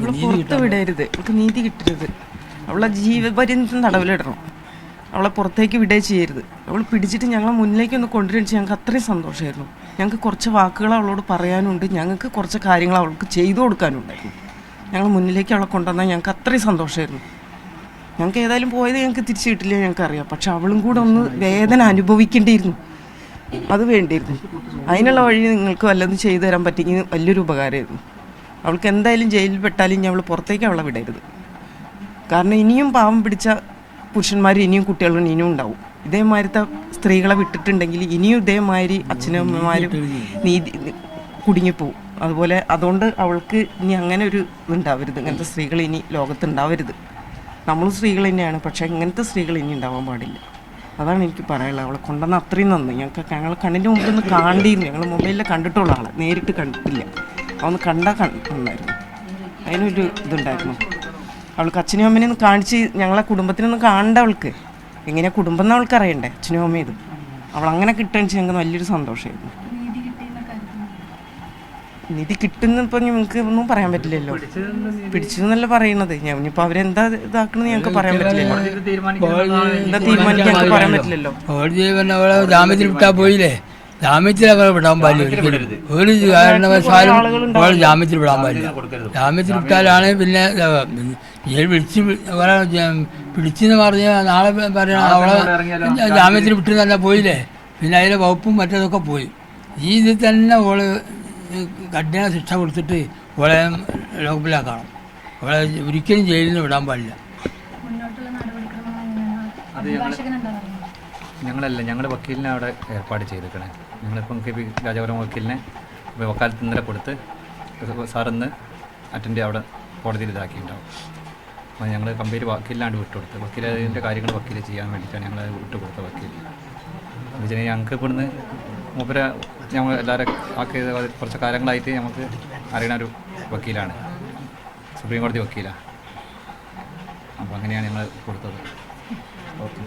അവളെ പുറത്ത് വിടരുത്, അവൾക്ക് നീതി കിട്ടരുത്. അവളെ ജീവപര്യന്തം തടവിലിടണം. അവളെ പുറത്തേക്ക് വിടുകയും ചെയ്യരുത്. അവൾ പിടിച്ചിട്ട് ഞങ്ങളെ മുന്നിലേക്കൊന്ന് കൊണ്ടുവരിച്ച് ഞങ്ങൾക്ക് അത്രയും സന്തോഷമായിരുന്നു. ഞങ്ങൾക്ക് കുറച്ച് വാക്കുകൾ അവളോട് പറയാനുണ്ട്, ഞങ്ങൾക്ക് കുറച്ച് കാര്യങ്ങൾ അവൾക്ക് ചെയ്തു കൊടുക്കാനുണ്ടായിരുന്നു. ഞങ്ങൾ മുന്നിലേക്ക് അവളെ കൊണ്ടുവന്നാൽ ഞങ്ങൾക്ക് അത്രയും സന്തോഷമായിരുന്നു. ഞങ്ങൾക്ക് ഏതായാലും പോയത് ഞങ്ങൾക്ക് തിരിച്ചു കിട്ടില്ല, ഞങ്ങൾക്കറിയാം. പക്ഷെ അവളും കൂടെ ഒന്ന് വേദന അനുഭവിക്കേണ്ടിയിരുന്നു, അത് വേണ്ടിയിരുന്നു. അതിനുള്ള വഴി നിങ്ങൾക്ക് വല്ലതും ചെയ്തു തരാൻ പറ്റിയെങ്കിൽ വലിയൊരു ഉപകാരമായിരുന്നു. അവൾക്ക് എന്തായാലും ജയിലിൽ പെട്ടാലും ഇനി അവൾ പുറത്തേക്ക് അവളെ വിടരുത്. കാരണം ഇനിയും പാവം പിടിച്ച പുരുഷന്മാർ ഇനിയും കുട്ടികളും ഇനിയും ഉണ്ടാവും. ഇതേമാതിരത്തെ സ്ത്രീകളെ വിട്ടിട്ടുണ്ടെങ്കിൽ ഇനിയും ഇതേമാതിരി അച്ഛനും അമ്മമാരും നീതി കുടുങ്ങിപ്പോവും. അതുപോലെ അതുകൊണ്ട് അവൾക്ക് ഇനി അങ്ങനെ ഒരു ഇതുണ്ടാവരുത്. ഇങ്ങനത്തെ സ്ത്രീകൾ ഇനി ലോകത്തുണ്ടാവരുത്. നമ്മളും സ്ത്രീകൾ തന്നെയാണ്, പക്ഷേ ഇങ്ങനത്തെ സ്ത്രീകൾ ഇനി ഉണ്ടാവാൻ പാടില്ല. അതാണ് എനിക്ക് പറയാനുള്ളത്. അവളെ കൊണ്ടുവന്ന അത്രയും നന്ദി. ഞങ്ങൾ കണ്ണിൻ്റെ മുമ്പിൽ ഒന്ന് കാണണ്ടിയിരുന്നു. ഞങ്ങൾ മൊബൈലിൽ കണ്ടിട്ടുള്ള ആളെ നേരിട്ട് കണ്ടിട്ടില്ല. അവന്ന് കണ്ടാൽ നന്നായിരുന്നു. അതിനൊരു ഇതുണ്ടായിരുന്നു. അവൾക്ക് അച്ഛനും അമ്മേനെ കാണിച്ച് ഞങ്ങളെ കുടുംബത്തിനൊന്നും കാണണ്ട. അവൾക്ക് എങ്ങനെയാണ് കുടുംബം എന്ന് അവൾക്ക് അറിയണ്ടേ, അച്ഛനും അമ്മയും ഇത്. അവളങ്ങനെ കിട്ടുകയെന്ന് ഞങ്ങൾക്ക് വലിയൊരു സന്തോഷമായിരുന്നു. നിധി കിട്ടുന്നിപ്പോൾ ഞങ്ങൾക്ക് ഒന്നും പറയാൻ പറ്റില്ലല്ലോ. പിടിച്ചെന്നല്ല പറയണത്. ഇനിയിപ്പോൾ അവരെന്താ ഇതാക്കണമെന്ന് ഞങ്ങൾക്ക് പറയാൻ പറ്റില്ലല്ലോ. എന്താ തീരുമാനിക്കാൻ ഞങ്ങൾക്ക് പറയാൻ പറ്റില്ലല്ലോ. ജാമ്യത്തിൽ വിട്ടാൽ പോയില്ലേ, ജാമ്യത്തിൽ അവരെ വിടാൻ പാടില്ല. ഒരിക്കലും ഒരു കാരണവശാലും അവൾ ജാമ്യത്തിൽ വിടാൻ പാടില്ല. ജാമ്യത്തിൽ വിട്ടാലാണ് പിന്നെ പിടിച്ചെന്ന് പറഞ്ഞ് നാളെ പറയണം അവളെ ജാമ്യത്തിൽ വിട്ടെന്നല്ല പോയില്ലേ, പിന്നെ അതിലെ വകുപ്പും മറ്റേതൊക്കെ പോയി. ഈ ഇതിൽ തന്നെ ഓള് കഠിന ശിക്ഷ കൊടുത്തിട്ട് ഓളെ ലോകപ്പിലാക്കണം. അവളെ ഒരിക്കലും ജയിലിൽ നിന്ന് വിടാൻ പാടില്ല. ഞങ്ങളുടെ വക്കീലിനെ അവിടെ ഏർപ്പാട് ചെയ്തിരിക്കണേ. ഞങ്ങളിപ്പം കെ പി രാജാപുരം വക്കീലിനെ വക്കാലത്ത് ഇന്നലെ കൊടുത്ത് സാറിന്ന് അറ്റൻഡ് അവിടെ കോടതിയിൽ ഇതാക്കിയിട്ടുണ്ടാവും. അപ്പോൾ ഞങ്ങൾ കമ്പനി വക്കീലിനാണ്ട് വിട്ടുകൊടുത്ത് വക്കീലിൻ്റെ കാര്യങ്ങൾ വക്കീൽ ചെയ്യാൻ വേണ്ടിയിട്ടാണ് ഞങ്ങൾ വിട്ടുകൊടുത്ത വക്കീൽ. എന്ന് വെച്ചാൽ ഞങ്ങൾക്ക് ഇവിടുന്ന് മൂപ്പരെ ഞങ്ങൾ എല്ലാവരും ആക്കി കുറച്ച് കാലങ്ങളായിട്ട് നമുക്ക് അറിയണ ഒരു വക്കീലാണ്, സുപ്രീം കോടതി വക്കീലാണ്. അപ്പോൾ അങ്ങനെയാണ് ഞങ്ങൾ കൊടുത്തത്. ഓക്കെ.